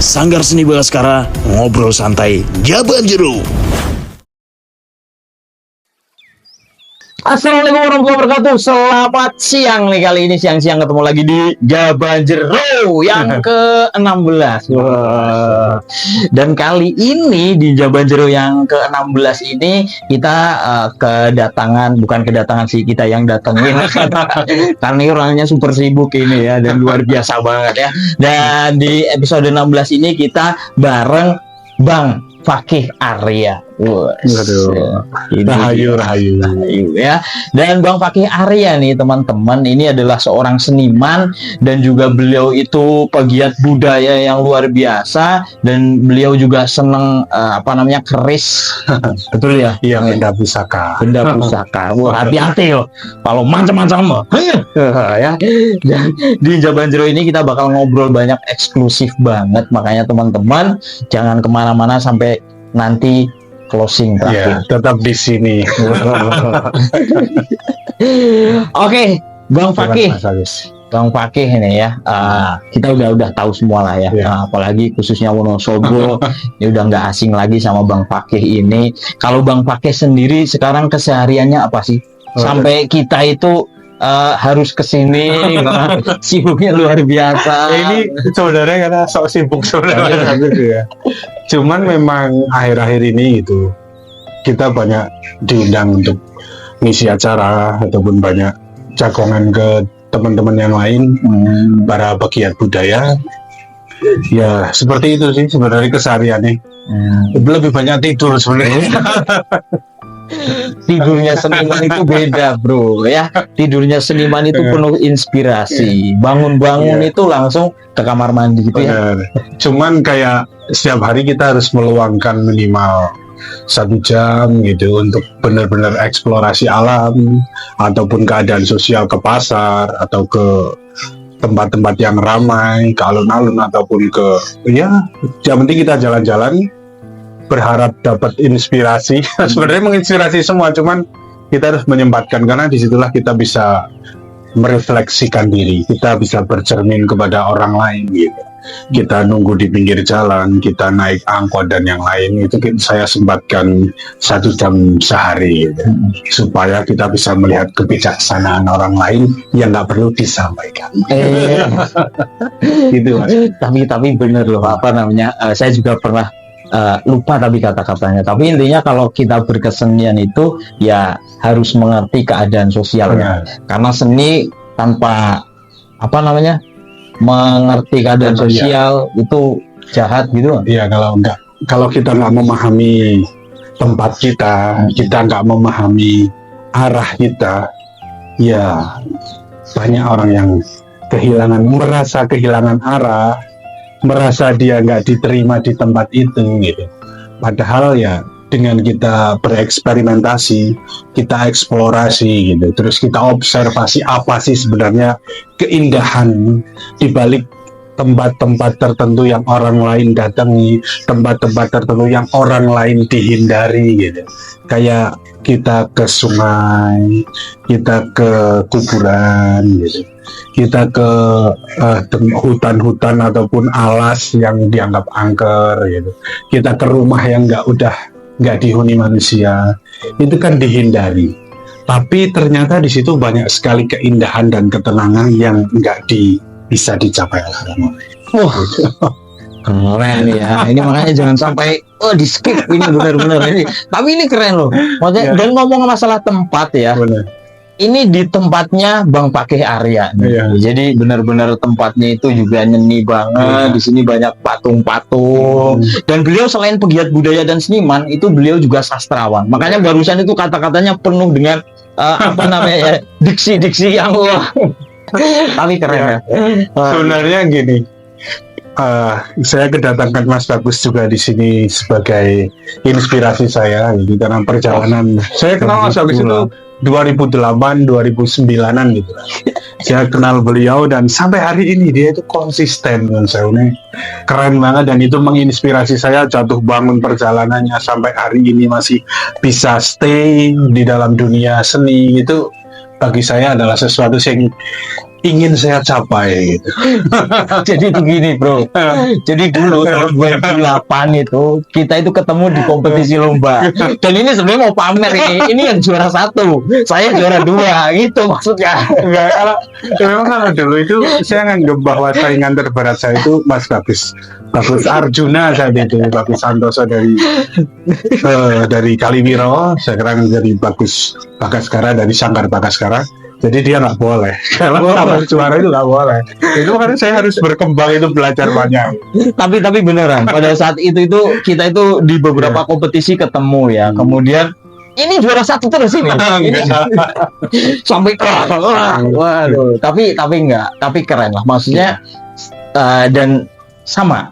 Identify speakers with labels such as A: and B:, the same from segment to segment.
A: Sanggar Seni Bagaskara, ngobrol santai, Jaban Jero.
B: Assalamualaikum warahmatullahi wabarakatuh. Selamat siang nih, kali ini siang-siang ketemu lagi di Jaban Jero yang ke-16. Wah. Dan kali ini di Jaban Jero yang ke-16 ini kita bukan kedatangan sih, kita yang datengin karena ini orangnya super sibuk ini ya, dan luar biasa banget ya. Dan di episode 16 ini kita bareng Bang Fakih Arya.
C: Waduh, rahayu
B: ya. Dan Bang Fakih Arya nih teman-teman, ini adalah seorang seniman dan juga beliau itu pegiat budaya yang luar biasa, dan beliau juga seneng keris. Betul ya?
C: Iya, benda pusaka.
B: Benda pusaka. Wah, hati-hati loh kalau macam-macam loh. Ya. Dan di Jaban Jero ini kita bakal ngobrol banyak eksklusif banget, makanya teman-teman jangan kemana-mana sampai nanti closing terakhir.
C: Ya, tetap di sini.
B: Oke, Bang Fakih. Bang Fakih ini ya, kita udah tahu semua lah ya. Apalagi khususnya Wonosobo, ini udah nggak asing lagi sama Bang Fakih ini. Kalau Bang Fakih sendiri sekarang kesehariannya apa sih? Sampai kita itu harus kesini, sibuknya luar biasa.
C: Ini sebenarnya karena sok sibuk sebenarnya gitu ya. Cuman memang akhir-akhir ini itu kita banyak diundang untuk ngisi acara ataupun banyak jagongan ke teman-teman yang lain, para pegiat budaya. Ya seperti itu sih sebenarnya kesehariannya. Lebih banyak tidur sebenarnya.
B: Tidurnya seniman itu beda bro ya. Tidurnya seniman itu penuh inspirasi. Bangun-bangun itu langsung ke kamar mandi gitu ya.
C: Cuman kayak setiap hari kita harus meluangkan minimal 1 jam gitu untuk benar-benar eksplorasi alam ataupun keadaan sosial, ke pasar atau ke tempat-tempat yang ramai, ke alun-alun ataupun ke yang penting kita jalan-jalan, berharap dapat inspirasi. Sebenarnya menginspirasi semua, cuman kita harus menyempatkan karena disitulah kita bisa merefleksikan diri, kita bisa bercermin kepada orang lain gitu. Kita nunggu di pinggir jalan, kita naik angkot dan yang lain itu saya sempatkan 1 jam sehari gitu, supaya kita bisa melihat kebijaksanaan orang lain yang nggak perlu disampaikan. Gitu Mas.
B: Tapi bener loh, saya juga pernah lupa tapi kata-katanya. Tapi intinya kalau kita berkesenian itu ya harus mengerti keadaan sosialnya. Karena seni tanpa mengerti keadaan sosial itu jahat gitu.
C: Iya, kalau kita nggak memahami tempat kita nggak memahami arah kita, ya banyak orang yang merasa kehilangan arah, merasa dia nggak diterima di tempat itu gitu. Padahal ya dengan kita bereksperimentasi, kita eksplorasi gitu, terus kita observasi apa sih sebenarnya keindahan di balik tempat-tempat tertentu yang orang lain datangi, tempat-tempat tertentu yang orang lain dihindari gitu. Kayak kita ke sungai, kita ke kuburan gitu, kita ke hutan-hutan ataupun alas yang dianggap angker gitu, kita ke rumah yang nggak dihuni manusia, itu kan dihindari. Tapi ternyata di situ banyak sekali keindahan dan ketenangan yang nggak bisa dicapai oleh orang lain.
B: Keren ya. Ini makanya jangan sampai di skip ini, benar-benar ini. Tapi ini keren loh. Maksudnya dan ngomong masalah tempat ya.
C: Benar.
B: Ini di tempatnya Bang Fakih Arya. Jadi benar-benar tempatnya itu juga nyeni banget. Di sini banyak patung-patung. Dan beliau selain pegiat budaya dan seniman, itu beliau juga sastrawan. Makanya barusan itu kata-katanya penuh dengan diksi-diksi yang wah. Tapi keren ya.
C: Sebenarnya gini, saya kedatangan Mas Bagus juga di sini sebagai inspirasi saya gitu, karena perjalanan saya kenal Mas Bagus itu 2008, 2009-an gitu. Saya kenal beliau dan sampai hari ini dia itu konsisten dengan saya, ini keren banget, dan itu menginspirasi saya jatuh bangun perjalanannya sampai hari ini masih bisa stay di dalam dunia seni. Itu bagi saya adalah sesuatu yang ingin saya capai gitu.
B: Jadi begini bro, jadi dulu tahun 2008 itu kita itu ketemu di kompetisi lomba, dan ini sebenarnya mau pamer, ini yang juara 1, saya juara 2, gitu maksudnya.
C: Enggak, memang kalau dulu itu saya nganggap bahwa saingan terberat saya itu Mas Bagus Arjuna saat itu, Bagus Santoso dari Kaliwiro, sekarang dari Bagus Bagaskara dari Sanggar Bagaskara. Jadi dia nggak boleh, kalau sama juara itu nggak boleh. Itu karena saya harus berkembang, itu belajar banyak.
B: Tapi beneran pada saat itu kita itu di beberapa kompetisi ketemu ya, kemudian ini juara 1 terus ini sampai waduh, tapi enggak, tapi keren lah maksudnya. Dan sama,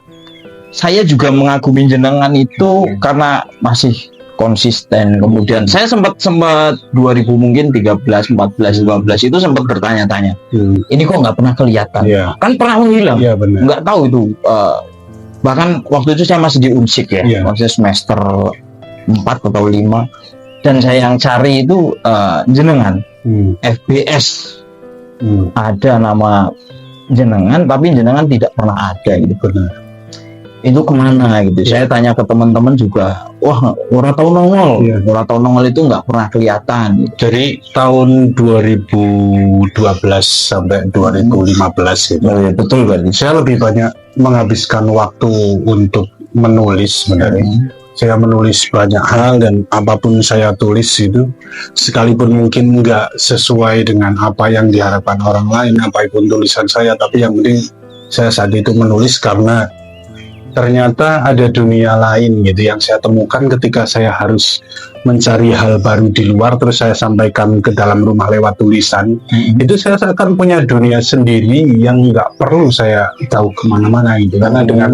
B: saya juga mengagumi jenengan itu karena masih konsisten. Kemudian saya sempat 2000 mungkin 13, 14, 15 itu sempat bertanya-tanya, ini kok nggak pernah kelihatan, kan pernah menghilang, nggak tahu itu. Bahkan waktu itu saya masih di Unsik ya, masih semester 4 atau 5, dan saya yang cari itu jenengan FBS, ada nama jenengan tapi jenengan tidak pernah ada gitu. Itu kemana gitu. Saya tanya ke teman-teman juga, wah ora tau nongol, ora tau nongol itu nggak pernah kelihatan gitu.
C: Jadi tahun 2012 sampai 2015 gitu.
B: Ya, betul berarti.
C: Saya lebih banyak menghabiskan waktu untuk menulis sebenarnya. Saya menulis banyak hal, dan apapun saya tulis itu, sekalipun mungkin nggak sesuai dengan apa yang diharapkan orang lain, apapun tulisan saya, tapi yang penting saya saat itu menulis karena ternyata ada dunia lain gitu yang saya temukan ketika saya harus mencari hal baru di luar, terus saya sampaikan ke dalam rumah lewat tulisan. Itu saya akan punya dunia sendiri yang nggak perlu saya tahu kemana-mana gitu, karena dengan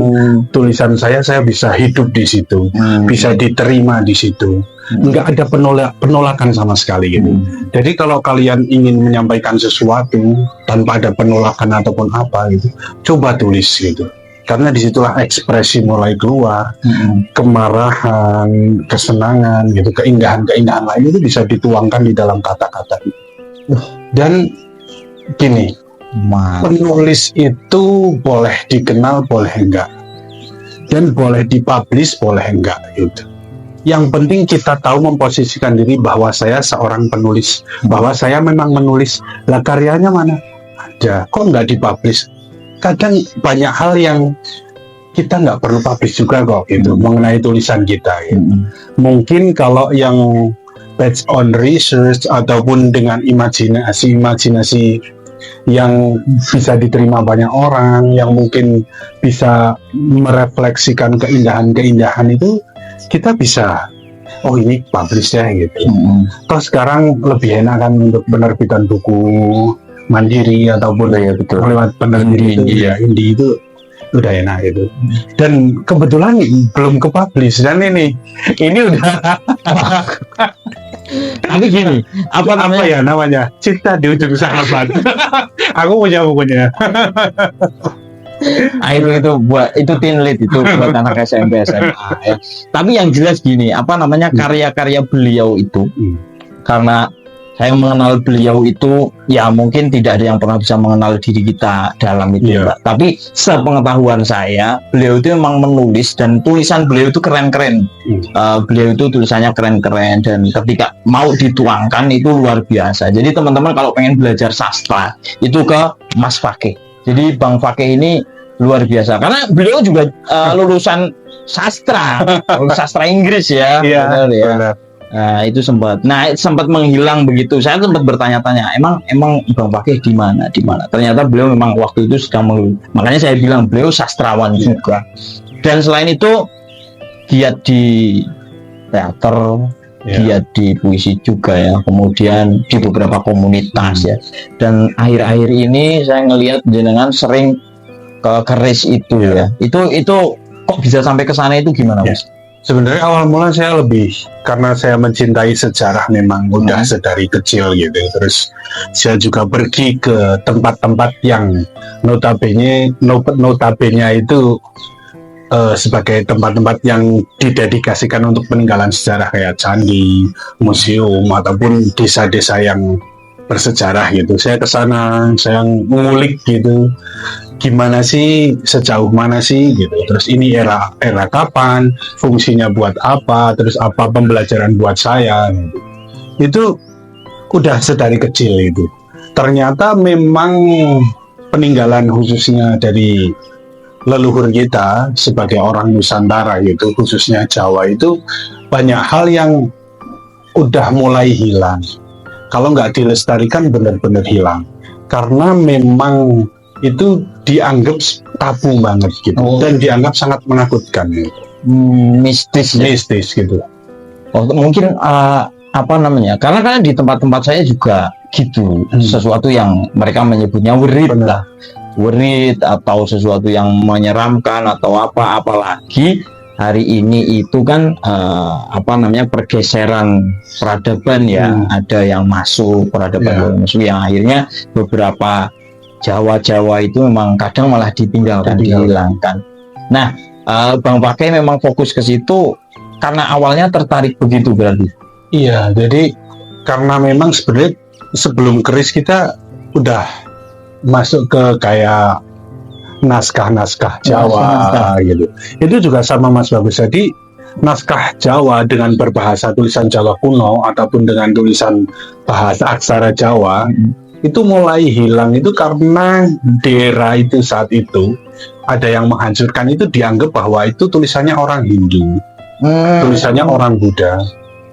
C: tulisan saya bisa hidup di situ, bisa diterima di situ, nggak ada penolakan sama sekali gitu. Jadi kalau kalian ingin menyampaikan sesuatu tanpa ada penolakan ataupun apa gitu, coba tulis gitu. Karena disitulah ekspresi mulai keluar, kemarahan, kesenangan, gitu, keindahan-keindahan lain itu bisa dituangkan di dalam kata-kata. Dan gini, penulis itu boleh dikenal, boleh enggak, dan boleh dipublish, boleh enggak, gitu. Yang penting kita tahu memposisikan diri bahwa saya seorang penulis, bahwa saya memang menulis. Lah karyanya mana? Ada, kok nggak dipublish? Kadang banyak hal yang kita nggak perlu publish juga kok gitu, mengenai tulisan kita gitu. Mungkin kalau yang based on research ataupun dengan imajinasi yang bisa diterima banyak orang, yang mungkin bisa merefleksikan keindahan-keindahan itu, kita bisa, oh ini publish ya gitu. Toh sekarang lebih enak kan untuk penerbitan buku mandiri ataupun lewat penerbit indie itu udah enak gitu. Dan kebetulan belum ke-publish, dan ini udah
B: tapi gini, apa
C: namanya Cinta di Ujung Sahabat. Aku punya bukunya.
B: itu buat itu teen lead, itu buat anak SMP SMA ya. Tapi yang jelas gini, karya-karya beliau itu, karena saya mengenal beliau itu ya mungkin tidak ada yang pernah bisa mengenal diri kita dalam itu, Mbak. Tapi sepengetahuan saya, beliau itu memang menulis, dan tulisan beliau itu keren-keren. Beliau itu tulisannya keren-keren, dan ketika mau dituangkan itu luar biasa. Jadi teman-teman kalau pengen belajar sastra itu ke Mas Fakih. Jadi Bang Fakih ini luar biasa, karena beliau juga lulusan sastra Inggris ya. Benar ya. Benar. Nah, itu sempat menghilang begitu. Saya sempat bertanya-tanya, emang Bang Fakih di mana? Ternyata beliau memang waktu itu makanya saya bilang beliau sastrawan juga. Dan selain itu giat di teater, giat di puisi juga ya. Kemudian di beberapa komunitas ya. Dan akhir-akhir ini saya ngelihat jenengan sering ke keris itu ya. Itu kok bisa sampai ke sana, itu gimana, Mas?
C: Sebenarnya awal mula saya lebih karena saya mencintai sejarah, memang udah sedari kecil gitu. Terus saya juga pergi ke tempat-tempat yang notabene itu sebagai tempat-tempat yang didedikasikan untuk peninggalan sejarah, kayak candi, museum, ataupun desa-desa yang bersejarah gitu. Saya ke sana, saya ngulik gitu. Gimana sih, sejauh mana sih gitu. Terus ini era kapan, fungsinya buat apa, terus apa pembelajaran buat saya gitu. Itu udah sedari kecil itu. Ternyata memang peninggalan khususnya dari leluhur kita sebagai orang Nusantara gitu, khususnya Jawa itu banyak hal yang udah mulai hilang. Kalau nggak dilestarikan benar-benar hilang. Karena memang itu dianggap tabu banget gitu, dan dianggap sangat menakutkan gitu.
B: Mistis ya?
C: Mistis gitu.
B: Mungkin apa namanya? Karena di tempat-tempat saya juga gitu, sesuatu yang mereka menyebutnya werid lah, werid atau sesuatu yang menyeramkan atau apalagi hari ini itu kan apa namanya, pergeseran peradaban ya, ada yang masuk peradaban masuk, yang akhirnya beberapa Jawa itu memang kadang malah ditinggalkan, dihilangkan. Nah, Bang Pakai memang fokus ke situ karena awalnya tertarik begitu berarti.
C: Iya, jadi karena memang sebenarnya sebelum keris kita udah masuk ke kayak naskah-naskah Jawa gitu. Itu juga sama Mas Bagus. Jadi naskah Jawa dengan berbahasa tulisan Jawa kuno ataupun dengan tulisan bahasa aksara Jawa itu mulai hilang itu karena daerah itu saat itu ada yang menghancurkan, itu dianggap bahwa itu tulisannya orang Hindu, tulisannya orang Buddha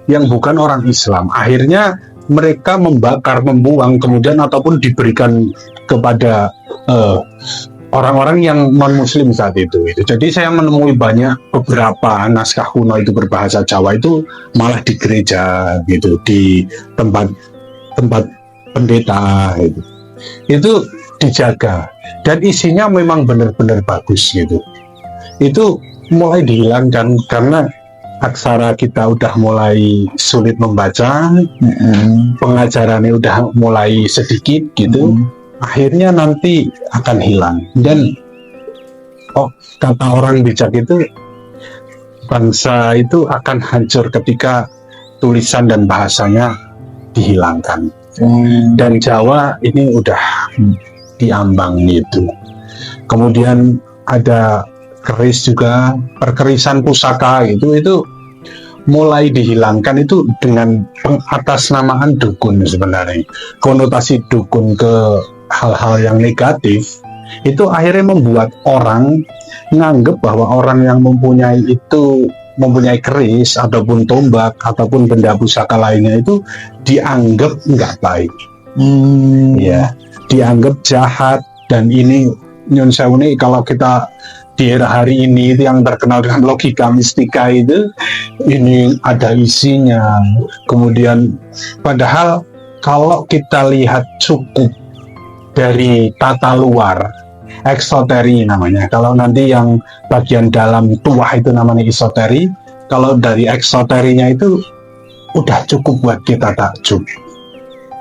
C: yang bukan orang Islam. Akhirnya mereka membakar, membuang, kemudian ataupun diberikan kepada orang-orang yang non-muslim saat itu. Jadi saya menemui banyak beberapa naskah kuno itu berbahasa Jawa itu malah di gereja gitu, di tempat pendeta gitu. Itu dijaga dan isinya memang benar-benar bagus gitu. Itu mulai dihilangkan karena aksara kita udah mulai sulit membaca, pengajarannya udah mulai sedikit gitu. Akhirnya nanti akan hilang. Dan kata orang bijak itu, bangsa itu akan hancur ketika tulisan dan bahasanya dihilangkan. Dan Jawa ini udah diambang gitu. Kemudian ada keris juga, perkerisan pusaka itu mulai dihilangkan itu dengan pengatasnamaan dukun sebenarnya. Konotasi dukun ke hal-hal yang negatif itu akhirnya membuat orang menganggap bahwa orang yang mempunyai keris ataupun tombak ataupun benda pusaka lainnya itu dianggap nggak baik, ya, dianggap jahat. Dan ini Nyun Sewu ini kalau kita di era hari ini itu yang terkenal dengan logika mistika itu, ini ada isinya. Kemudian padahal kalau kita lihat cukup dari tata luar, eksoteri namanya. Kalau nanti yang bagian dalam tuah itu namanya esoteri. Kalau dari eksoterinya itu udah cukup buat kita takjub.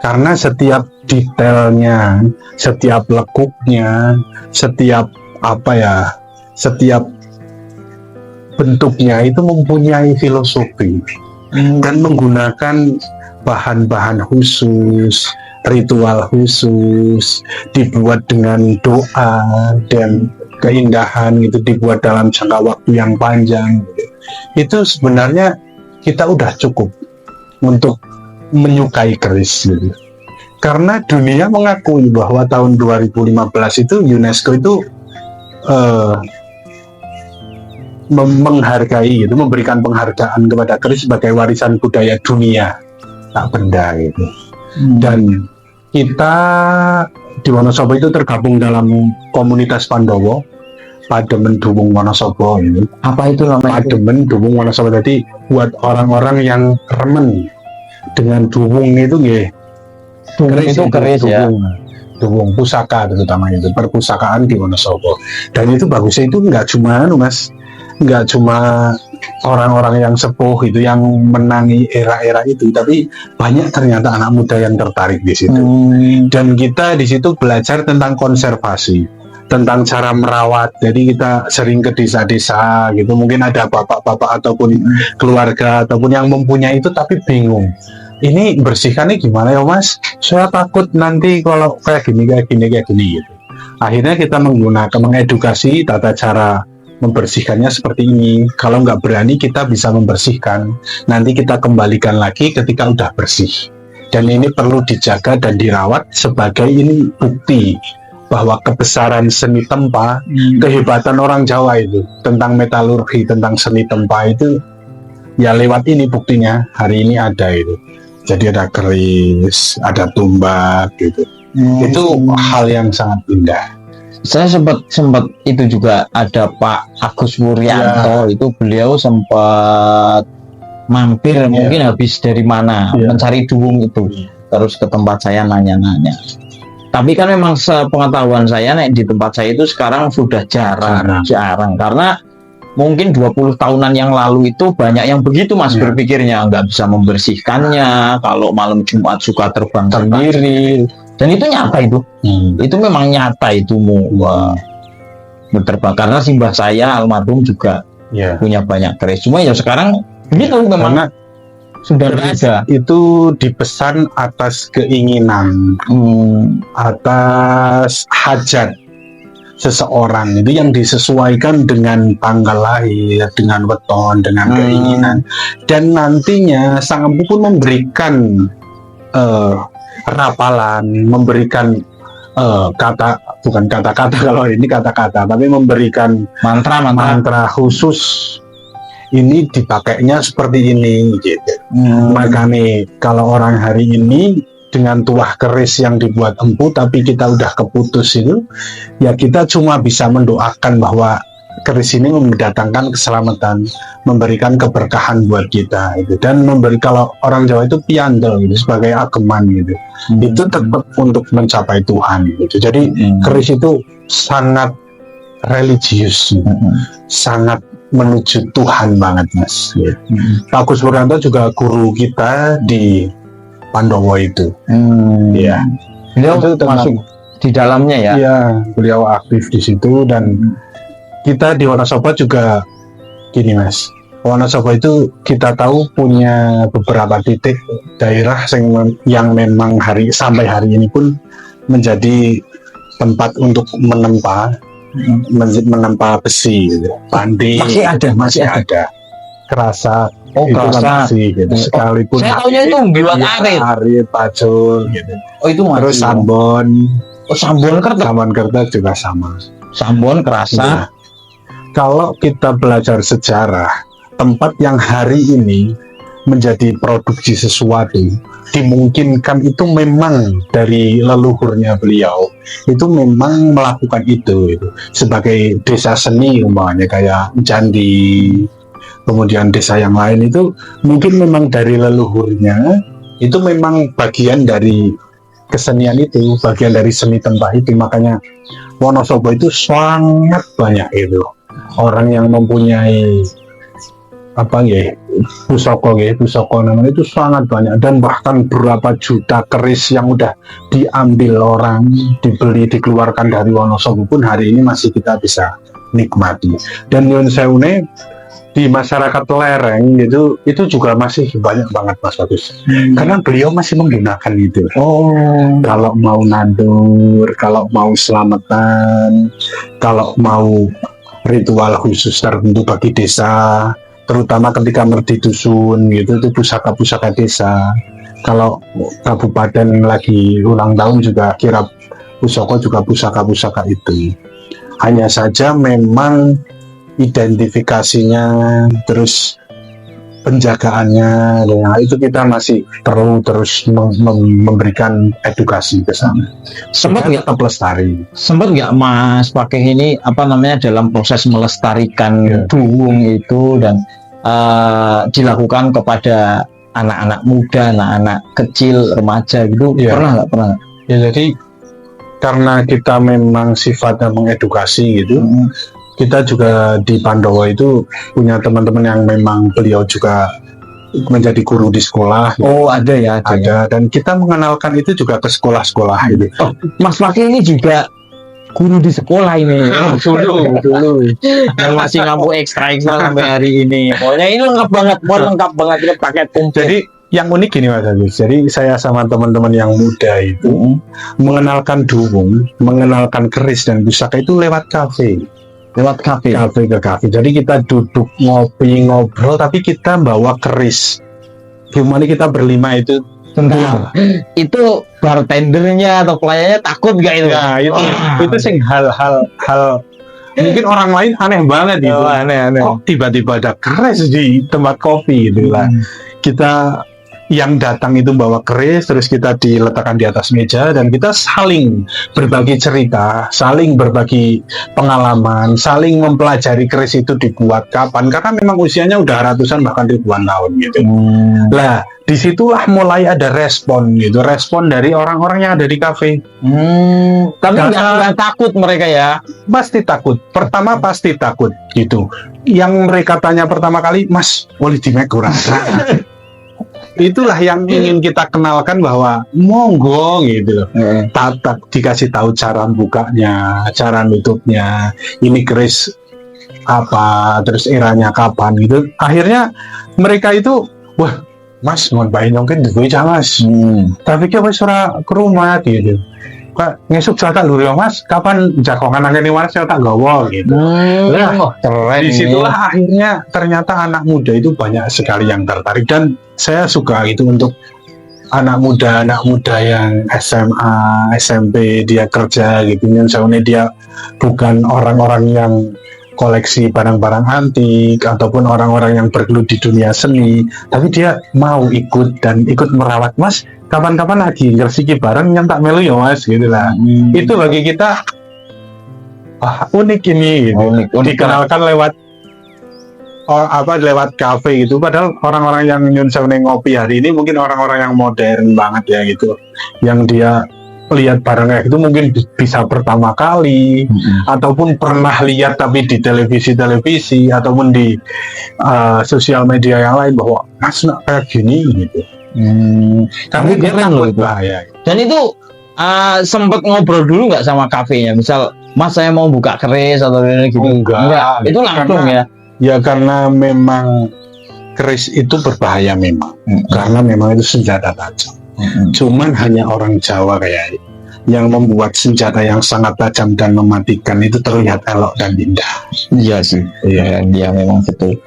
C: Karena setiap detailnya, setiap lekuknya, setiap bentuknya itu mempunyai filosofi dan menggunakan bahan-bahan khusus, ritual khusus, dibuat dengan doa dan keindahan gitu, dibuat dalam jangka waktu yang panjang gitu. Itu sebenarnya kita udah cukup untuk menyukai keris gitu. Karena dunia mengakui bahwa tahun 2015 itu UNESCO itu menghargai gitu, memberikan penghargaan kepada keris sebagai warisan budaya dunia tak benda gitu. Dan kita di Wonosobo itu tergabung dalam komunitas Pandowo, Pademen Dumung Wonosobo ini.
B: Apa itu namanya?
C: Pademen Dumung Wonosobo. Jadi buat orang-orang yang remen dengan dumung itu nggih.
B: Keris ya.
C: Dumung pusaka terutama itu, perpustakaan di Wonosobo. Dan itu bagusnya itu nggak cuma orang-orang yang sepuh itu yang menangi era-era itu, tapi banyak ternyata anak muda yang tertarik di situ. Dan kita di situ belajar tentang konservasi, tentang cara merawat. Jadi kita sering ke desa-desa gitu, mungkin ada bapak-bapak ataupun keluarga ataupun yang mempunyai itu tapi bingung ini bersihkannya gimana ya Mas? Saya takut nanti kalau kayak gini gitu. Akhirnya kita mengedukasi tata cara membersihkannya seperti ini. Kalau nggak berani kita bisa membersihkan. Nanti kita kembalikan lagi ketika udah bersih. Dan ini perlu dijaga dan dirawat sebagai ini bukti bahwa kebesaran seni tempa, kehebatan orang Jawa itu tentang metalurgi, tentang seni tempa itu ya lewat ini buktinya. Hari ini ada itu. Jadi ada keris, ada tumbak gitu. Itu hal yang sangat indah.
B: Saya sempat itu juga ada Pak Agus Wuryanto, itu beliau sempat mampir mungkin habis dari mana mencari duwung itu, terus ke tempat saya nanya-nanya. Tapi kan memang sepengetahuan saya di tempat saya itu sekarang sudah jarang karena mungkin 20 tahunan yang lalu itu banyak yang begitu Mas berpikirnya, nggak bisa membersihkannya, kalau malam Jumat suka terbang sendiri, dan itu nyata itu. Itu memang nyata itu berterbang, karena simbah saya almarhum juga punya banyak keris, cuma ya sekarang begitu memang
C: karena
B: sudah ada.
C: Itu dipesan atas keinginan, atas hajat seseorang, itu yang disesuaikan dengan tanggal lahir, dengan weton, dengan keinginan, dan nantinya sang empu pun memberikan rapalan, memberikan bukan kata-kata, kalau ini kata-kata, tapi memberikan mantra khusus. Ini dipakainya seperti ini gitu. Makanya kalau orang hari ini dengan tuah keris yang dibuat empu tapi kita udah keputus itu, ya kita cuma bisa mendoakan bahwa keris ini mendatangkan keselamatan, memberikan keberkahan buat kita itu. Dan kalau orang Jawa itu piandel gitu, sebagai ageman gitu. Itu tetap untuk mencapai Tuhan gitu. Jadi keris itu sangat religius, sangat menuju Tuhan banget Mas. Pak Agus Wuryanto juga guru kita di Pandowo itu. Ya.
B: Beliau itu masuk di dalamnya ya.
C: Iya, beliau aktif di situ, dan kita di Wonosobo juga gini Mas. Wonosobo itu kita tahu punya beberapa titik daerah yang memang sampai hari ini pun menjadi tempat untuk menempa besi gitu. Pandi masih ada. Kerasa itu masih gitu. Sekalipun
B: saya tahunya itu biwak
C: arit, pacul gitu.
B: Oh itu masih.
C: Terus Sambon.
B: Oh Sambon
C: Kertas juga sama.
B: Sambon Kerasa.
C: Nah, kalau kita belajar sejarah, tempat yang hari ini menjadi produksi sesuatu dimungkinkan itu memang dari leluhurnya beliau itu memang melakukan itu sebagai desa seni, umpamanya kayak Candi, kemudian desa yang lain itu mungkin memang dari leluhurnya itu memang bagian dari kesenian itu, bagian dari seni tempa itu. Makanya Wonosobo itu sangat banyak itu orang yang mempunyai pusoko namanya itu sangat banyak, dan bahkan berapa juta keris yang udah diambil orang, dibeli, dikeluarkan dari Wonosobo pun hari ini masih kita bisa nikmati. Dan nyuwun sewune di masyarakat lereng itu juga masih banyak banget Mas Bagus, karena beliau masih menggunakan itu. Kalau mau nandur, kalau mau selamatan, kalau mau ritual khusus tertentu bagi desa, terutama ketika merdi dusun gitu, itu pusaka-pusaka desa. Kalau kabupaten lagi ulang tahun juga kirap pusaka juga pusaka-pusaka itu. Hanya saja memang identifikasinya, terus penjagaannya, nah itu kita masih perlu terus memberikan edukasi ke sana.
B: Sempat nggak
C: tetap lestari?
B: Sempat nggak Mas pakai ini dalam proses melestarikan duwung itu, dan dilakukan kepada anak-anak muda, anak-anak kecil, remaja gitu, pernah nggak?
C: Ya, jadi karena kita memang sifatnya mengedukasi gitu. Kita juga di Pandowo itu punya teman-teman yang memang beliau juga menjadi guru di sekolah.
B: Oh ada ya.
C: Dan kita mengenalkan itu juga ke sekolah-sekolah gitu.
B: Oh, Mas Fakih ini juga guru di sekolah ini. Dulu. Yang masih ngampuk ekstra sampai hari ini. Pokoknya ini lengkap banget, kita paket komplit.
C: Jadi yang unik gini Mas Agus. Jadi saya sama teman-teman yang muda itu mengenalkan Duwung, mengenalkan keris dan pusaka itu lewat kafe.
B: Lewat kafe.
C: Kafe ke kafe. Jadi kita duduk ngopi ngobrol, tapi kita bawa keris. Gimana kita berlima itu?
B: Bentar. Itu bartendernya atau pelayannya takut gak itu?
C: Ya itu sing hal mungkin orang lain aneh banget gitu.
B: Aneh.
C: Kok tiba-tiba ada keris di tempat kopi gitu lah. Kita yang datang itu bawa keris, terus kita diletakkan di atas meja dan kita saling berbagi cerita, saling berbagi pengalaman, saling mempelajari keris itu dibuat kapan, karena memang usianya udah ratusan bahkan ribuan tahun gitu. Lah disitulah mulai ada respon dari orang-orang yang ada di kafe.
B: Tapi
C: Karena-
B: nggak takut mereka ya?
C: Pasti takut. Pertama pasti takut gitu. Yang mereka tanya pertama kali, Mas, boleh dimek kurang? Itulah yang ingin kita kenalkan bahwa monggo gitu loh. Dikasih tahu cara bukanya, cara nutupnya, ini keris apa, terus eranya kapan gitu. Akhirnya mereka itu, wah, Mas, mau bayi nyongkin gue Mas. Tapi kita wis ora ke rumah gitu. Kak, ngesuk saya tak luri Mas, kapan jagongan angin Mas saya tak gawa gitu. Lah,
B: Keren.
C: disitulah akhirnya ternyata anak muda itu banyak sekali yang tertarik dan saya suka itu untuk anak muda yang SMA, SMP dia kerja gitu. Misalnya dia bukan orang-orang yang koleksi barang-barang antik ataupun orang-orang yang bergelut di dunia seni, tapi dia mau ikut merawat. Mas, kapan-kapan lagi ngersiki barang yang tak melu ya Mas gitu lah. Itu bagi kita unik ini gitu.
B: Unik.
C: Dikenalkan lewat lewat kafe gitu, padahal orang-orang yang nyun sewu ngopi hari ini mungkin orang-orang yang modern banget ya gitu, yang dia lihat barang kayak gitu mungkin bisa pertama kali ataupun pernah lihat tapi di televisi ataupun di sosial media yang lain bahwa Mas nak kayak gini gitu.
B: Tapi
C: dia
B: keren loh
C: takut
B: itu.
C: bahaya.
B: Dan itu sempet ngobrol dulu nggak sama kafenya? Misal, Mas saya mau buka keris atau gitu?
C: Enggak.
B: Itu langsung
C: Karena-
B: ya.
C: Ya karena memang keris itu berbahaya memang, karena memang itu senjata tajam. Cuman hanya orang Jawa kayak yang membuat senjata yang sangat tajam dan mematikan itu terlihat elok dan indah.
B: Iya sih. Iya memang betul.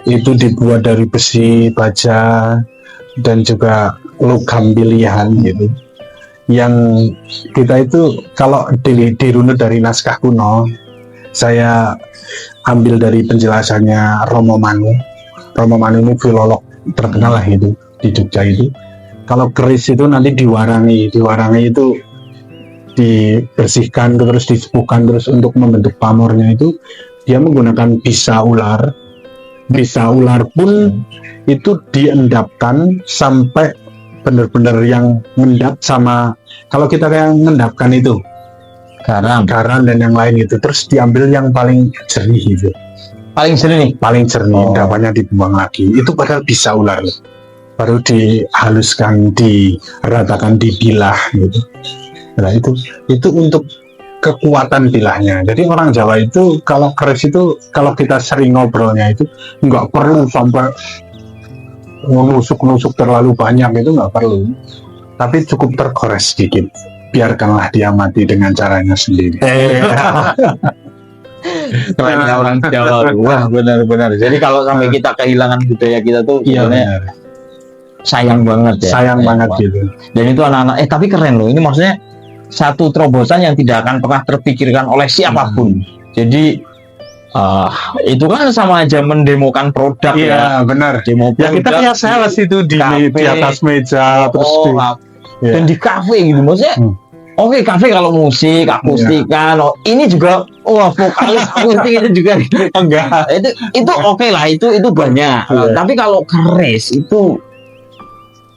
C: Itu dibuat dari besi, baja, dan juga logam pilihan gitu. Yang kita itu kalau dirunut dari naskah kuno, saya ambil dari penjelasannya Romo Manu. Romo Manu ini filolog terkenal lah itu di Jogja itu. Kalau keris itu nanti diwarangi itu dibersihkan terus disepuhkan terus untuk membentuk pamornya itu dia menggunakan bisa ular. Bisa ular pun itu diendapkan sampai benar-benar yang ngendap sama, kalau kita kayak ngendapkan itu garam dan yang lain itu, terus diambil yang paling jernih itu,
B: Paling sering nih.
C: paling jernih, endapannya dibuang lagi. Itu padahal bisa ular loh. Baru dihaluskan, diratakan, dibilah gitu. Nah itu untuk kekuatan bilahnya. Jadi orang Jawa itu kalau keris itu, kalau kita sering ngobrolnya itu nggak perlu sampai nusuk terlalu banyak, itu nggak perlu. Tapi cukup tergores sedikit. Biarkanlah dia mati dengan caranya sendiri.
B: Kerennya orang Jawa. Wah, benar-benar. Jadi kalau sampai kita kehilangan budaya kita tuh
C: Iya,
B: sebenarnya
C: benar.
B: sayang banget ya.
C: Sayang banget gitu.
B: Dan itu anak-anak tapi keren loh. Ini maksudnya satu terobosan yang tidak akan pernah terpikirkan oleh siapapun. Jadi itu kan sama aja mendemokan produk ya.
C: Iya, benar.
B: Demo
C: Ya kita
B: produk
C: lihat sales itu di
B: kafe.
C: atas meja terus di, ya.
B: dan di kafe gitu maksudnya. Oke, kafe kalau musik, akustikan, ini juga vokalis akustik itu juga
C: enggak.
B: itu oke lah, itu banyak.
C: Iya.
B: Tapi kalau keris itu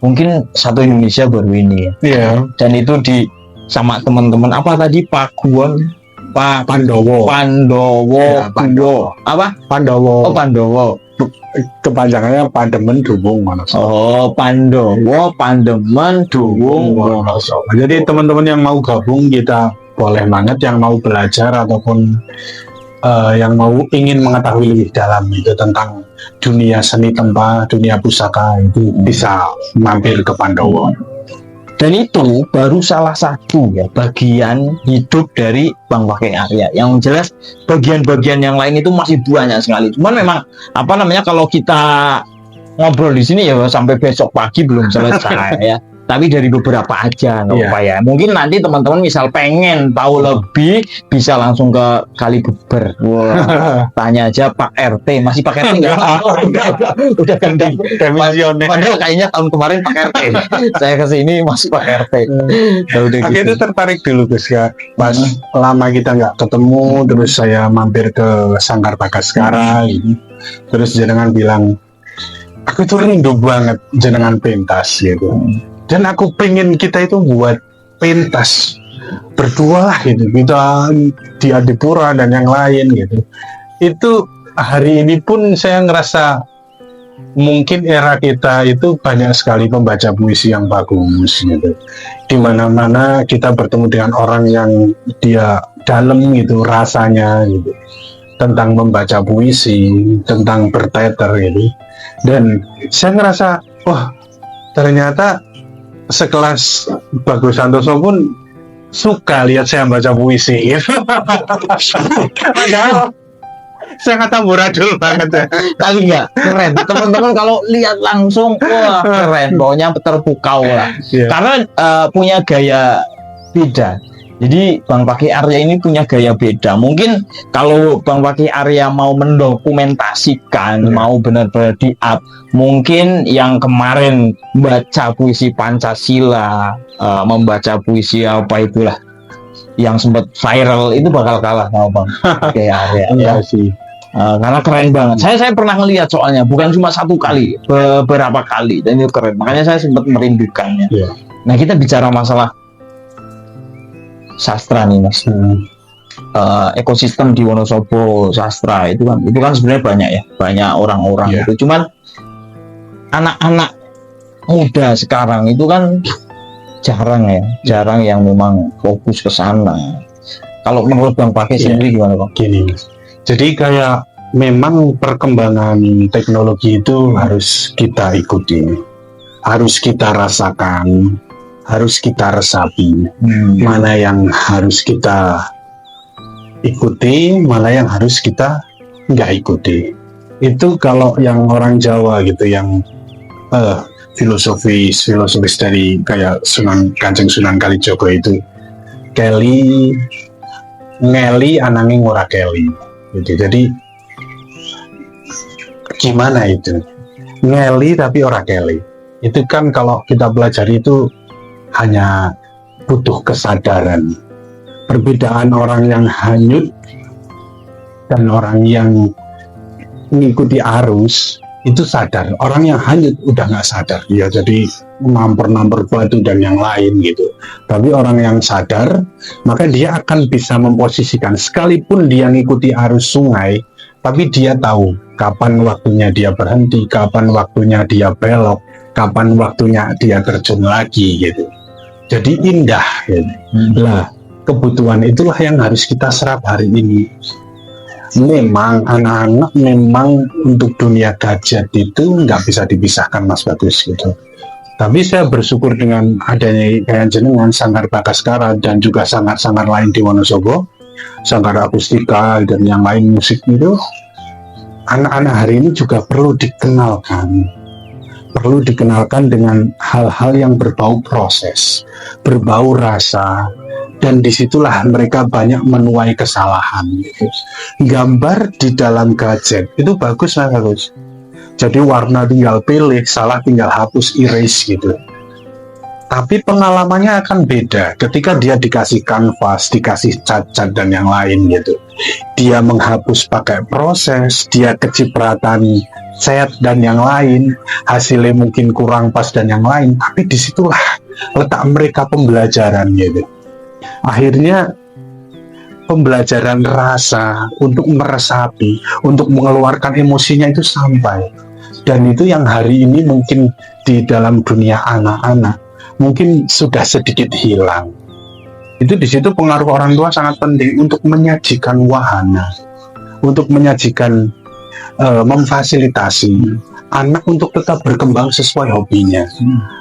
B: mungkin satu Indonesia baru ini ya.
C: Iya.
B: Dan itu sama teman-teman apa tadi Pakuwon,
C: Pandowo. Ya,
B: Pandowo. Apa?
C: Pandowo.
B: Oh, Pandowo.
C: Kepanjangannya Pandemen Duwung Wonosobo.
B: Oh, Pandowo, Pandemen, Duwung,
C: Wonosobo. Jadi teman-teman yang mau gabung kita boleh banget, yang mau belajar ataupun yang ingin mengetahui lebih dalam itu tentang dunia seni tempa, dunia pusaka itu bisa mampir ke Pandowo.
B: Dan itu baru salah satu ya bagian hidup dari Bang Pakek Arya. Yang jelas bagian-bagian yang lain itu masih banyak sekali. Cuman memang apa namanya, kalau kita ngobrol di sini ya sampai besok pagi belum selesai ya. Tapi dari beberapa aja nggak apa ya. Mungkin nanti teman-teman misal pengen tahu lebih bisa langsung ke Kalibeber. Wah, tanya aja Pak RT. Masih Pak RT nggak? Udah ganti demisioner. Padahal kayaknya tahun kemarin Pak RT. Saya kesini masih Pak RT.
C: Akhirnya tertarik dulu Gus ya. Pas lama kita nggak ketemu, terus saya mampir ke Sanggar Bagaskara ini. Terus jenengan bilang, aku tuh rindu banget jenengan pentas gitu. Dan aku pengen kita itu buat pentas berdua lah gitu, kita di Adipura dan yang lain gitu. Itu hari ini pun saya ngerasa mungkin era kita itu banyak sekali pembaca puisi yang bagus gitu. Di mana-mana kita bertemu dengan orang yang dia dalam gitu rasanya gitu, tentang membaca puisi, tentang berteater gitu. Dan saya ngerasa, wah ternyata sekelas Bagus Santoso pun suka lihat saya baca puisi gitu. Padahal saya kata amburadul banget ya.
B: Tapi enggak, keren. Teman-teman kalau lihat langsung, wah keren. Pokoknya terpukau lah. Karena punya gaya beda. Jadi Bang Pakek Arya ini punya gaya beda. Mungkin kalau Bang Pakek Arya mau mendokumentasikan, mau benar-benar di-up, mungkin yang kemarin baca puisi Pancasila, membaca puisi apa itulah yang sempat viral itu bakal kalah sama Bang Pakek Arya.
C: Iya sih.
B: Karena keren banget. Saya pernah ngelihat soalnya, bukan cuma satu kali, beberapa kali, dan itu keren. Makanya saya sempat merindukannya. Nah, kita bicara masalah sastra nih Mas. Ekosistem di Wonosobo sastra itu kan sebenarnya banyak orang-orang itu. Cuman anak-anak muda sekarang itu kan jarang yang memang fokus ke sana. Kalau menurut Bang Pakek sendiri gimana Bang?
C: Gini Mas. Jadi kayak memang perkembangan teknologi itu harus kita ikuti, harus kita rasakan, harus kita resapi. Mana yang harus kita ikuti, mana yang harus kita nggak ikuti. Itu kalau yang orang Jawa gitu, yang filosofis dari kayak Kanjeng Sunan Kalijogo itu, ngeli ananging ora keli gitu. Jadi gimana itu ngeli tapi ora keli, itu kan kalau kita pelajari itu hanya butuh kesadaran. Perbedaan orang yang hanyut dan orang yang mengikuti arus itu sadar. Orang yang hanyut udah nggak sadar, ya jadi nampar batu dan yang lain gitu. Tapi orang yang sadar, maka dia akan bisa memposisikan, sekalipun dia ngikuti arus sungai, tapi dia tahu kapan waktunya dia berhenti, kapan waktunya dia belok, kapan waktunya dia terjun lagi gitu. Jadi indah gitu. Nah, kebutuhan itulah yang harus kita serap hari ini. Memang anak-anak memang untuk dunia gadget itu nggak bisa dipisahkan Mas Bagus gitu. Tapi saya bersyukur dengan adanya kayak jenengan Sanggar Bagaskara dan juga sanggar-sanggar lain di Wonosobo, sanggar akustika dan yang lain musik itu, anak-anak hari ini juga perlu dikenalkan dengan hal-hal yang berbau proses, berbau rasa, dan disitulah mereka banyak menuai kesalahan gitu. Gambar di dalam gadget itu bagus lah Gus. Jadi warna tinggal pilih, salah tinggal hapus, erase gitu. Tapi pengalamannya akan beda ketika dia dikasih kanvas, dikasih cat-cat dan yang lain gitu. Dia menghapus pakai proses, dia kecipratan cat dan yang lain, hasilnya mungkin kurang pas dan yang lain. Tapi disitulah letak mereka pembelajaran gitu. Akhirnya pembelajaran rasa untuk meresapi, untuk mengeluarkan emosinya itu sampai. Dan itu yang hari ini mungkin di dalam dunia anak-anak mungkin sudah sedikit hilang. Itu di situ pengaruh orang tua sangat penting untuk menyajikan wahana, untuk menyajikan, memfasilitasi anak untuk tetap berkembang sesuai hobinya,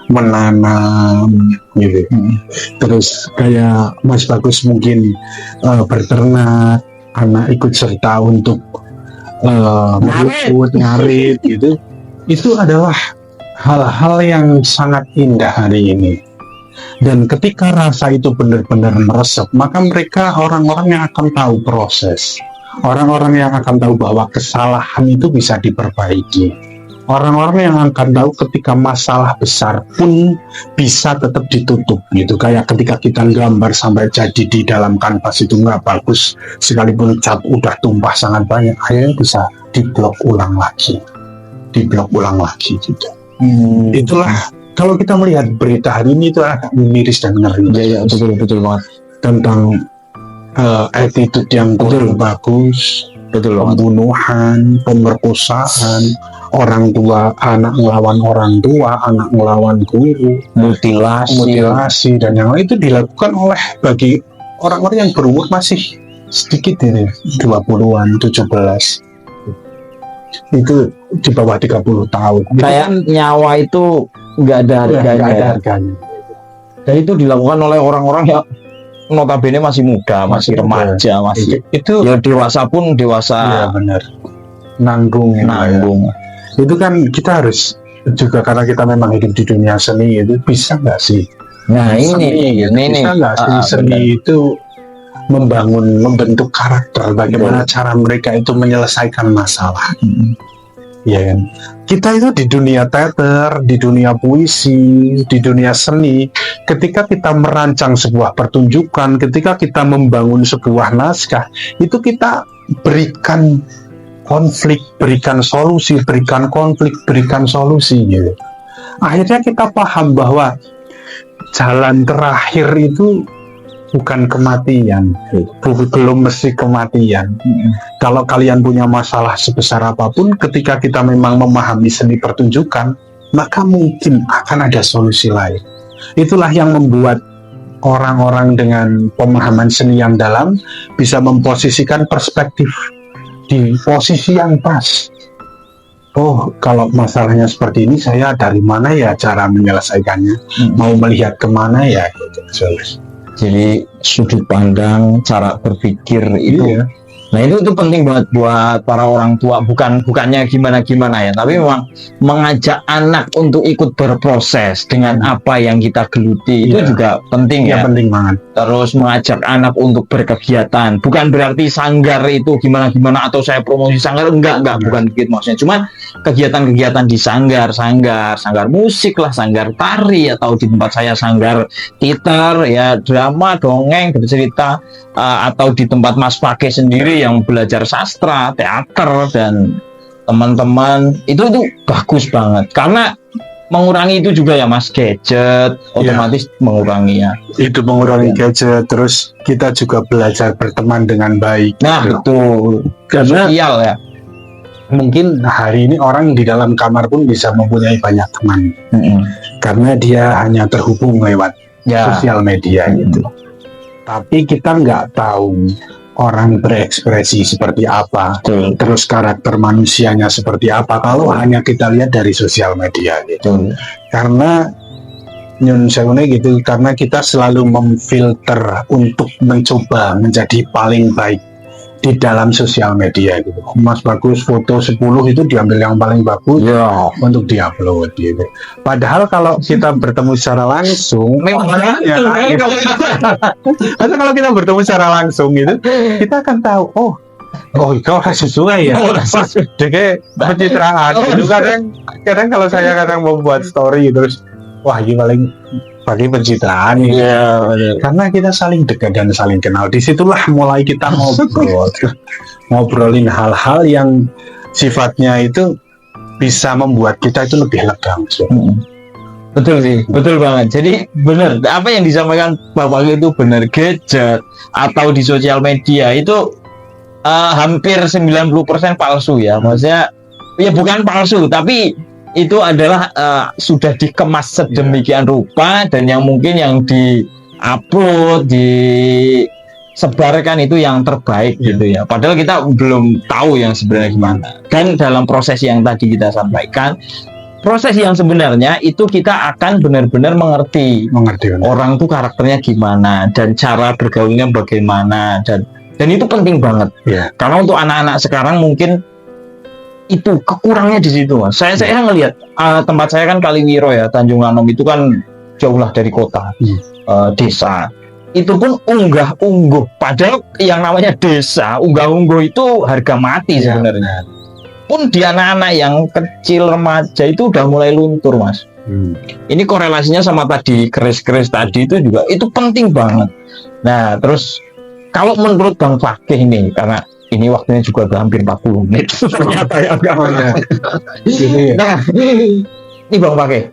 C: menanam gitu. Terus kayak Mas Bagus mungkin berternak, anak ikut serta untuk meliput, ngarit gitu. Itu adalah hal-hal yang sangat indah hari ini. Dan ketika rasa itu benar-benar meresap, maka mereka orang-orang yang akan tahu proses, orang-orang yang akan tahu bahwa kesalahan itu bisa diperbaiki, orang-orang yang akan tahu ketika masalah besar pun bisa tetap ditutup gitu. Kayak ketika kita gambar sampai jadi di dalam kanvas itu nggak bagus, sekalipun cat udah tumpah sangat banyak, akhirnya bisa diblok ulang lagi gitu. Itulah kalau kita melihat berita hari ini itu agak miris dan ngeri.
B: Ya, betul banget.
C: Tentang attitude yang kurang bagus,
B: Betul banget.
C: pembunuhan, pemerkosaan, orang tua, anak ngelawan orang tua, anak ngelawan guru, mutilasi dan yang lain itu dilakukan oleh bagi orang-orang yang berumur masih sedikit ini, 20-an, 17. Itu di bawah 30 tahun.
B: Kayak nyawa itu nggak ada harganya. Dan itu dilakukan oleh orang-orang yang notabene masih muda, masih remaja, masih
C: itu
B: ya dewasa pun dewasa.
C: ya benar. Nanggung. Itu kan kita harus juga, karena kita memang hidup di dunia seni, itu bisa nggak sih?
B: Nah ini
C: Bisa nggak sih seni itu membentuk karakter, bagaimana cara mereka itu menyelesaikan masalah. Ya kan? Kita itu di dunia teater, di dunia puisi, di dunia seni, ketika kita merancang sebuah pertunjukan, ketika kita membangun sebuah naskah, itu kita berikan konflik, berikan solusi, berikan konflik, berikan solusi gitu. Akhirnya kita paham bahwa jalan terakhir itu bukan kematian, belum mesti kematian. Kalau kalian punya masalah sebesar apapun, ketika kita memang memahami seni pertunjukan, maka mungkin akan ada solusi lain. Itulah yang membuat orang-orang dengan pemahaman seni yang dalam bisa memposisikan perspektif di posisi yang pas. Oh, kalau masalahnya seperti ini, saya dari mana ya cara menyelesaikannya? Mau melihat kemana ya? Gitu.
B: Jadi sudut pandang, cara berpikir itu.
C: Iya.
B: Nah itu penting banget buat para orang tua. Bukannya gimana ya, tapi memang mengajak anak untuk ikut berproses dengan apa yang kita geluti. Itu juga penting ya.
C: Penting banget.
B: Terus mengajak anak untuk berkegiatan. Bukan berarti sanggar itu gimana atau saya promosi sanggar, enggak, bukan begitu maksudnya. Cuma kegiatan-kegiatan di sanggar musik lah, sanggar tari, atau di tempat saya sanggar teater ya, drama, dongeng, bercerita, atau di tempat Mas Pake sendiri yang belajar sastra, teater, dan teman-teman itu bagus banget karena mengurangi itu juga ya Mas, gadget otomatis mengurangi ya.
C: Itu mengurangi gadget, terus kita juga belajar berteman dengan baik.
B: Nah betul,
C: Karena
B: sosial ya.
C: mungkin hari ini orang di dalam kamar pun bisa mempunyai banyak teman, karena dia hanya terhubung lewat sosial media gitu. Tapi kita nggak tahu orang berekspresi seperti apa, terus karakter manusianya seperti apa kalau hanya kita lihat dari sosial media gitu. Karena nyun sewune gitu, karena kita selalu memfilter untuk mencoba menjadi paling baik di dalam sosial media gitu. Mas Bagus foto 10 itu diambil yang paling bagus untuk diupload gitu. Padahal kalau kita bertemu secara langsung, kalau kita bertemu secara langsung gitu, kita akan tahu, oh kau sesuai ya. Jadi pencitraan. Itu kadang kalau saya mau buat story terus, wah ini paling bagi pencitraan karena kita saling dekat dan saling kenal. Disitulah mulai kita ngobrolin hal-hal yang sifatnya itu bisa membuat kita itu lebih lega.
B: Betul sih, betul banget. Jadi benar apa yang disampaikan Bapak itu benar. Gadget atau di sosial media itu hampir 90% palsu ya. Maksudnya ya bukan palsu, tapi itu adalah sudah dikemas sedemikian rupa, dan yang mungkin yang di-upload, sebarkan itu yang terbaik gitu ya. Padahal kita belum tahu yang sebenarnya gimana. Dan dalam proses yang tadi kita sampaikan, proses yang sebenarnya itu kita akan benar-benar mengerti orang tuh karakternya gimana dan cara bergaulnya bagaimana, dan itu penting banget. Karena untuk anak-anak sekarang mungkin itu kekurangnya di situ, Mas. Saya ngelihat tempat saya kan Kaliwiro ya, Tanjung Anom itu kan jauh lah dari kota, desa. Itu pun unggah-ungguh, padahal yang namanya desa unggah-ungguh itu harga mati sebenarnya. Pun di anak-anak yang kecil remaja itu udah mulai luntur, Mas. Ini korelasinya sama tadi keris-keris tadi itu juga itu penting banget. Nah terus kalau menurut Bang Fakih ini, karena ini waktunya juga udah hampir 40 menit ternyata ya nah ini Bang Fakih,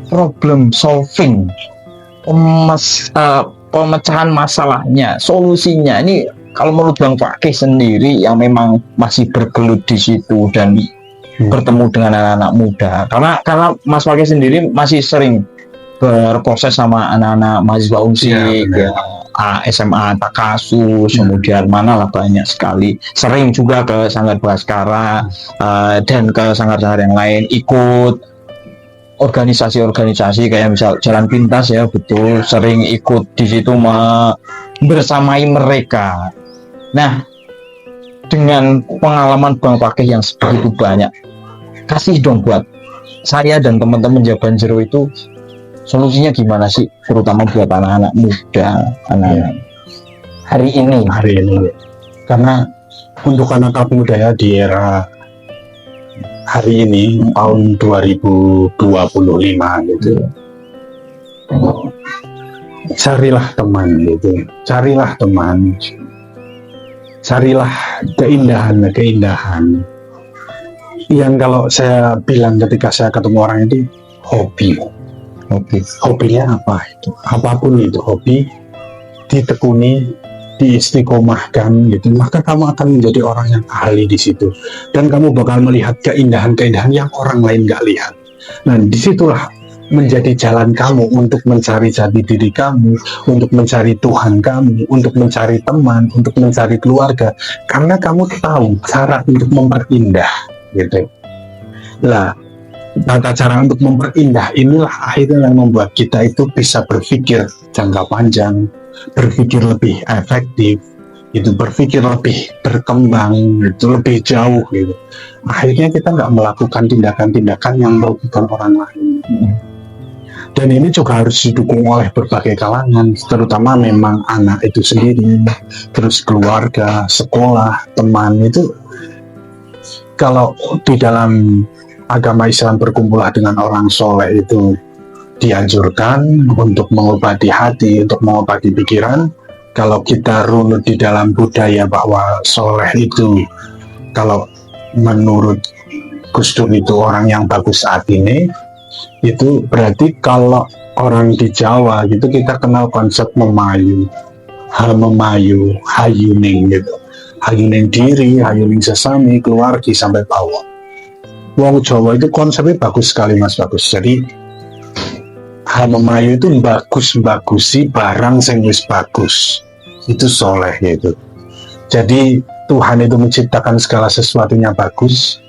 B: problem solving, pemecahan masalahnya, solusinya ini kalau menurut Bang Fakih sendiri yang memang masih bergelut di situ dan bertemu dengan anak-anak muda, karena Mas Fakih sendiri masih sering berproses sama anak-anak mahasiswa unsik SMA Takasus, kemudian mana lah banyak sekali, sering juga ke Sanggar Bhaskara dan ke sanggar-sanggar yang lain, ikut organisasi-organisasi kayak misal Jalan Pintas ya, betul, sering ikut di situ bersamai mereka. Nah, dengan pengalaman Bang Fakih yang sebegitu banyak, kasih dong buat saya dan teman-teman Jabanjero itu solusinya gimana sih, terutama buat anak-anak muda, anak-anak hari ini.
C: Karena untuk anak muda ya di era hari ini tahun 2025 gitu, carilah teman gitu, carilah keindahan yang kalau saya bilang ketika saya ketemu orang itu hobinya apa itu, apapun itu hobi, ditekuni, diistiqomahkan gitu, maka kamu akan menjadi orang yang ahli di situ dan kamu bakal melihat keindahan-keindahan yang orang lain nggak lihat. Nah disitulah menjadi jalan kamu untuk mencari jati diri kamu, untuk mencari Tuhan kamu, untuk mencari teman, untuk mencari keluarga, karena kamu tahu cara untuk memperindah gitu. Nah tata cara untuk memperindah inilah akhirnya yang membuat kita itu bisa berpikir jangka panjang, berpikir lebih efektif, itu berpikir lebih berkembang, itu lebih jauh gitu. Akhirnya kita nggak melakukan tindakan-tindakan yang merugikan orang lain. Dan ini juga harus didukung oleh berbagai kalangan, terutama memang anak itu sendiri, terus keluarga, sekolah, teman. Itu kalau di dalam agama Islam berkumpullah dengan orang soleh itu dianjurkan untuk mengobati hati, untuk mengobati pikiran. Kalau kita runut di dalam budaya bahwa soleh itu, kalau menurut Gus Dur itu orang yang bagus hatinya, itu berarti kalau orang di Jawa gitu kita kenal konsep memayu, hayuning gitu, hayuning diri, hayuning sesami, keluarga sampai bawah. Wong Jawa itu konsepnya bagus sekali Mas, bagus. Jadi memayu itu bagusi barang sing wis bagus, itu soleh gitu. Jadi Tuhan itu menciptakan segala sesuatunya bagus,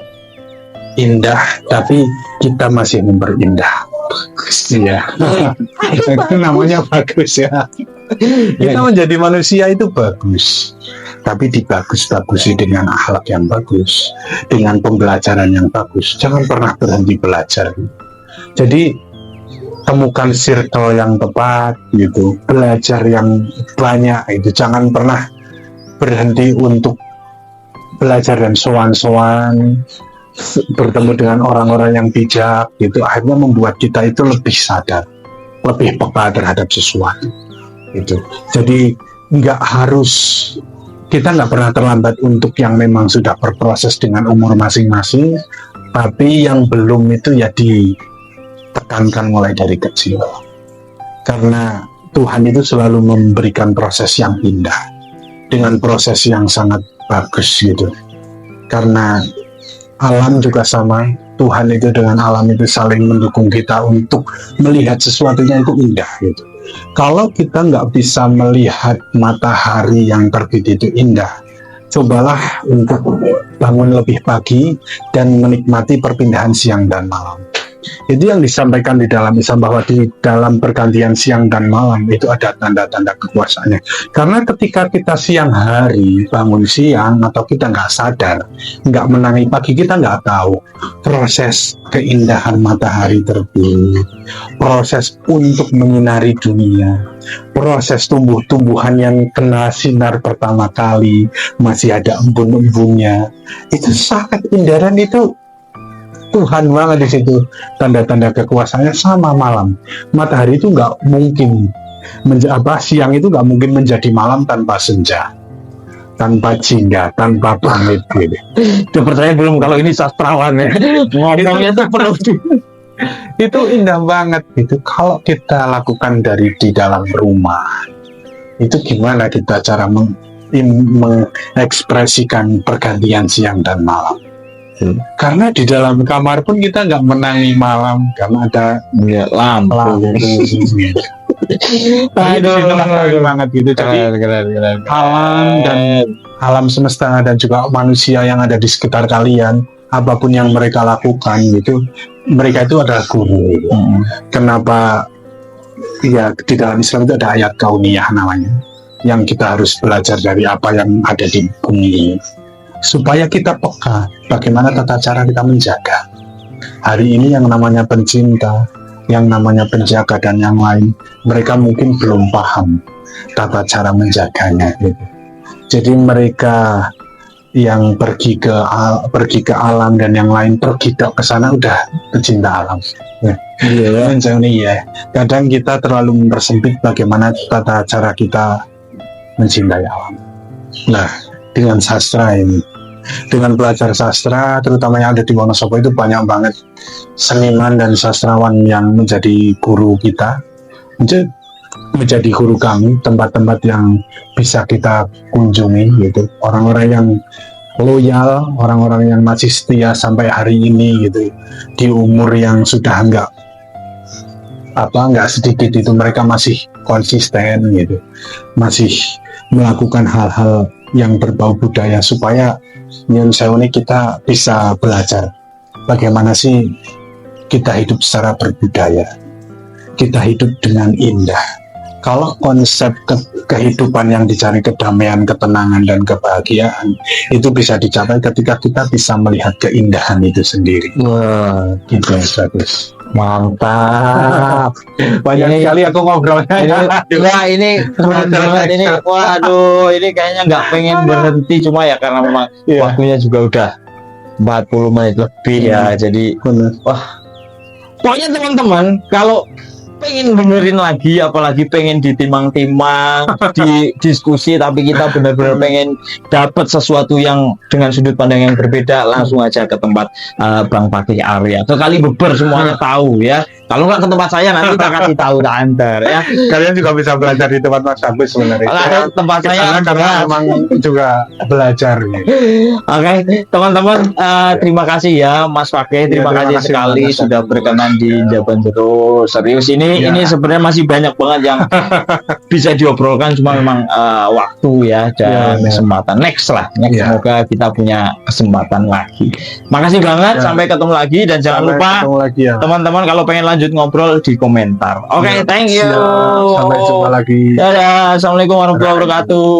C: indah, tapi kita masih memperindah. Bagus ya. Itu namanya bagus ya. Kita menjadi manusia itu bagus, tapi dibagus-bagusi dengan akhlak yang bagus, dengan pembelajaran yang bagus. Jangan pernah berhenti belajar. Jadi temukan circle yang tepat gitu, belajar yang banyak itu. Jangan pernah berhenti untuk belajar dan sowan-sowan, bertemu dengan orang-orang yang bijak gitu. Akhirnya membuat kita itu lebih sadar, lebih peka terhadap sesuatu itu. Jadi kita nggak pernah terlambat untuk yang memang sudah berproses dengan umur masing-masing, tapi yang belum itu ya ditekankan mulai dari kecil, karena Tuhan itu selalu memberikan proses yang indah dengan proses yang sangat bagus gitu. Karena alam juga sama, Tuhan itu dengan alam itu saling mendukung kita untuk melihat sesuatunya itu indah gitu. Kalau kita nggak bisa melihat matahari yang terbit itu indah, cobalah untuk bangun lebih pagi dan menikmati perpindahan siang dan malam. Itu yang disampaikan di dalam Islam, bahwa di dalam pergantian siang dan malam itu ada tanda-tanda kekuasaannya. Karena ketika kita siang hari bangun siang atau kita nggak sadar, nggak menangi pagi, kita nggak tahu proses keindahan matahari terbit, proses untuk menyinari dunia, proses tumbuh-tumbuhan yang kena sinar pertama kali masih ada embun-embunnya. Itu sangat indah, dan itu Tuhan banget di situ. Tanda-tanda kekuasaannya. Sama malam, matahari itu nggak mungkin siang itu nggak mungkin menjadi malam tanpa senja, tanpa jingga, tanpa pamit gitu.
B: Itu percaya belum kalau ini sastrawan ya. Ngomongnya itu perlu
C: Itu indah banget gitu. Kalau kita lakukan di dalam rumah, itu gimana kita cara mengekspresikan pergantian siang dan malam? Karena di dalam kamar pun kita nggak menangi malam karena ada
B: lampu.
C: Aduh, banget gitu. Jadi alam dan alam semesta dan juga manusia yang ada di sekitar kalian, apapun yang mereka lakukan gitu, mereka itu adalah guru. Kenapa? Ya, di dalam Islam itu ada ayat kauniyah namanya, yang kita harus belajar dari apa yang ada di bumi ini, supaya kita peka bagaimana tata cara kita menjaga. Hari ini yang namanya pencinta, yang namanya penjaga dan yang lain, mereka mungkin belum paham tata cara menjaganya gitu. Jadi mereka yang pergi ke alam dan yang lain pergi ke sana udah pecinta alam. Ya. Kadang kita terlalu mempersempit bagaimana tata cara kita mencintai alam. Nah, dengan sastra ini, dengan belajar sastra, terutama yang ada di Wonosobo, itu banyak banget seniman dan sastrawan yang menjadi guru kita, menjadi guru kami, tempat-tempat yang bisa kita kunjungi gitu, orang-orang yang loyal, orang-orang yang masih setia sampai hari ini gitu, di umur yang sudah nggak sedikit itu, mereka masih konsisten gitu, masih melakukan hal-hal yang berbau budaya, supaya Nyun Sewu ini kita bisa belajar bagaimana sih kita hidup secara berbudaya, kita hidup dengan indah. Kalau konsep kehidupan yang dicari kedamaian, ketenangan, dan kebahagiaan itu bisa dicapai ketika kita bisa melihat keindahan itu sendiri.
B: Wah,
C: Gitu ya, bagus.
B: mantap.
C: Banyak sekali aku ngobrolnya.
B: Ini keren banget ini. Waduh, ini kayaknya nggak pengen berhenti, cuma ya karena memang waktunya juga udah 40 menit lebih ya. Jadi pokoknya teman-teman, kalau pengen benerin lagi, apalagi pengen ditimang-timang, diskusi, tapi kita benar-benar pengen dapat sesuatu yang dengan sudut pandang yang berbeda, langsung aja ke tempat Bang Fakih Arya. Ke Kalibeber semuanya tahu ya. Kalau nggak ke tempat saya nanti kita kasih tahu, tak antar ya.
C: Kalian juga bisa belajar di tempat Mas Agus sebenarnya.
B: Kalau tempat saya
C: karena memang juga belajar.
B: Oke, teman-teman, terima kasih ya Mas Fakih, terima kasih sekali sudah berkenan di Jaban Jero. Serius ini sebenarnya masih banyak banget yang bisa diobrolkan, cuma memang waktu ya dan kesempatan. Next, semoga kita punya kesempatan lagi. Makasih banget, sampai ketemu lagi, dan jangan lupa teman-teman kalau pengen lanjut ngobrol di komentar. Oke, thank you.
C: Sampai jumpa lagi.
B: Dadah, assalamualaikum warahmatullahi wabarakatuh.